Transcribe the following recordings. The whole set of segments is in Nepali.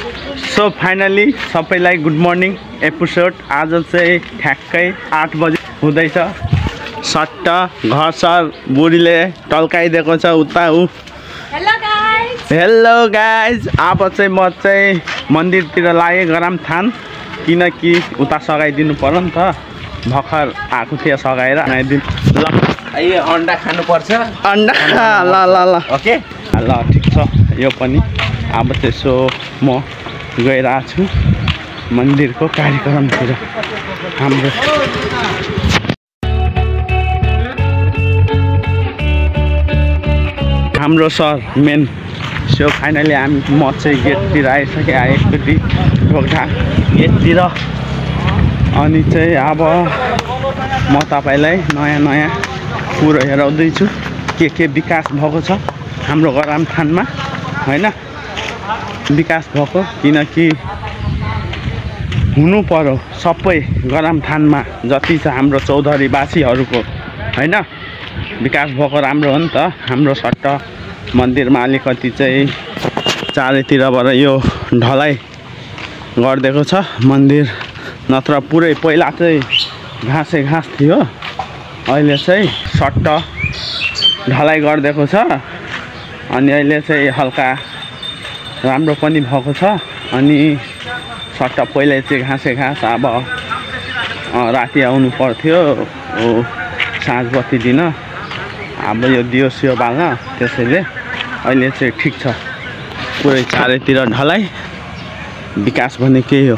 सो फाइनली सबैलाई गुड मर्निङ एपिसोड आज चाहिँ ठ्याक्कै 8 बजे हुँदैछ। सट्ट घर सर बुढीले टल्काइदिएको छ उता उ। हेलो गाइज अब चाहिँ म चाहिँ मन्दिरतिर लागेँ गरम थान, किनकि उता सघाइदिनु पर्यो नि त। भर्खर आएको थियो सघाएर आइदिनु। ल अन्डा खानुपर्छ। अन्डा ल ल ल ओके ल ठिक छ। यो पनि अब त्यसो म गइरहेको छु मन्दिरको कार्यक्रमतिर। हाम्रो सर मेन। सो फाइनली म चाहिँ गेटतिर आइसकेँ, एकचोटि ढोका गेटतिर। अनि चाहिँ अब म तपाईँलाई नयाँ कुरो हेराउँदैछु के विकास भएको छ हाम्रो गरम थानमा, होइन? विकास भएको किनकि हुनु पर्यो सबै गरम थानमा जति छ हाम्रो चौधरीवासीहरूको, होइन? विकास भएको राम्रो हो नि त। हाम्रो सट्ट मन्दिरमा अलिकति चाहिँ चारैतिरबाट यो ढलाइ गरिदिएको छ मन्दिर, नत्र पुरै पहिला चाहिँ घाँस थियो, अहिले चाहिँ सट्ट ढलाइ गरिदिएको छ। अनि अहिले चाहिँ हल्का राम्रो पनि भएको छ। अनि सट्ट पहिला चाहिँ घाँस अब राति आउनु पर्थ्यो साँझ बत्ती दिन, अब यो दियो बाल्न, त्यसैले अहिले चाहिँ ठिक छ। पुरै चारैतिर ढलाइ विकास भने केही हो।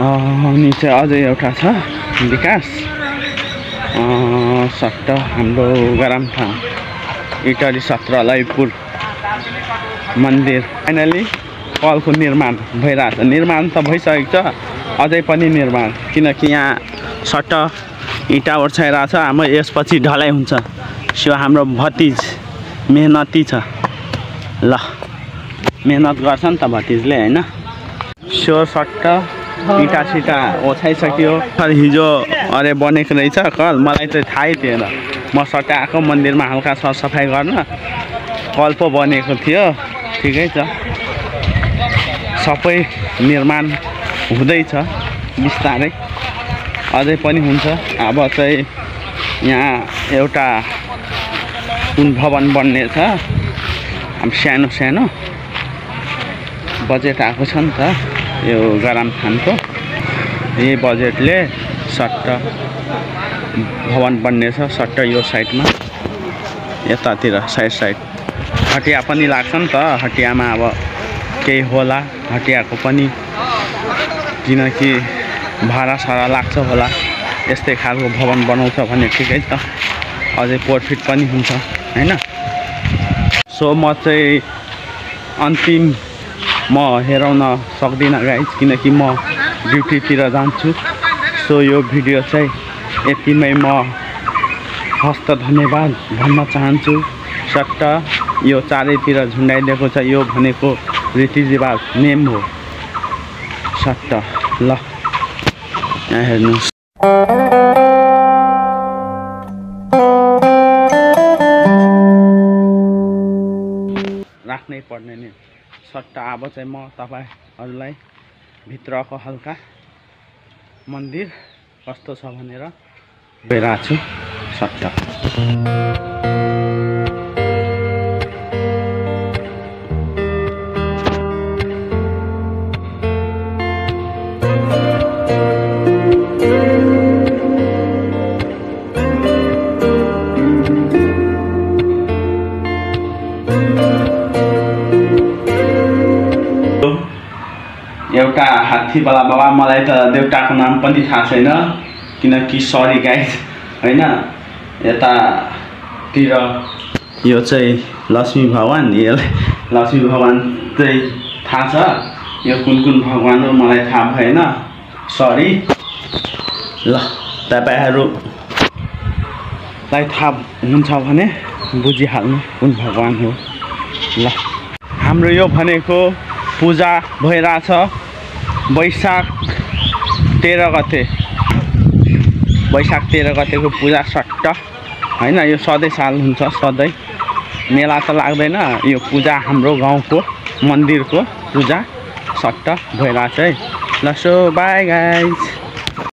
अनि चाहिँ अझै एउटा छ विकास सट्ट हाम्रो गरम थान इटरी 17 ललितपुर मन्दिर फाइनली कलको निर्माण भइरहेछ। निर्माण त भइसकेको छ, अझै पनि निर्माण, किनकि यहाँ सट्ट इँटा ओछ्याइरहेको छ। हाम्रो यसपछि ढलाइ हुन्छ। सो हाम्रो भतिज मेहनती छ, ल मेहनत गर्छ नि त भतिजले, होइन? सो सट्ट इँटा सिटा ओछ्याइसक्यो। हिजो अरे बनेको रहेछ कल, मलाई चाहिँ थाहै थिएन। म सट्ट आएको मन्दिरमा हल्का सरसफाइ गर्न, कल पो बनेको थियो। ठिकै छ, सबै निर्माण हुँदैछ बिस्तारै, अझै पनि हुन्छ। अब चाहिँ यहाँ एउटा कुन भवन बन्ने छ, अब सानो बजेट आएको छ नि त यो गरम थानको। यही बजेटले सट्ट भवन बन्ने छ। सट्ट यो साइडमा, यतातिर साइड हटिया पनि लाग्छ नि त। हटियामा अब केही होला, हटियाको पनि किनकि भाडा लाग्छ होला। यस्तै खालको भवन बनाउँछ भने ठिकै छ, अझै प्रफिट पनि हुन्छ, होइन? सो म चाहिँ अन्तिम म हेराउन सक्दिनँ गाइज, किनकि म ड्युटीतिर जान्छु। सो यो भिडियो चाहिँ यतिमै म हस्त धन्यवाद भन्न चाहन्छु। सट्ट यो चारैतिर झुन्डाइदिएको छ, यो भनेको रीतिरिवाज नेम हो सट्ट। ल यहाँ हेर्नुहोस्, राख्नै पर्ने नि सट्ट। अब चाहिँ म तपाईँहरूलाई भित्रको हल्का मन्दिर कस्तो छ भनेर गइरहेको छु सट्ट। एउटा हात्तीवाला बाबा, मलाई त देउताको नाम पनि थाहा छैन, किनकि सरी गाइज, होइन? यतातिर यो चाहिँ लक्ष्मी भगवान, लक्ष्मी भगवान चाहिँ थाहा छ। यो कुन भगवान हो मलाई थाहा भएन, सरी। ल तपाईँहरूलाई थाहा हुन्छ भने बुझिहाल्नु कुन भगवान हो। ल हाम्रो यो भनेको पूजा भइरहेछ वैशाख 13 गते, वैशाख 13 गतेको पूजा सट्ट, होइन? यो सधैँ साल हुन्छ, सधैँ मेला त लाग्दैन, यो पूजा हाम्रो गाउँको मन्दिरको पूजा सट्ट भइरहेको छ है ल सो बाई गाइज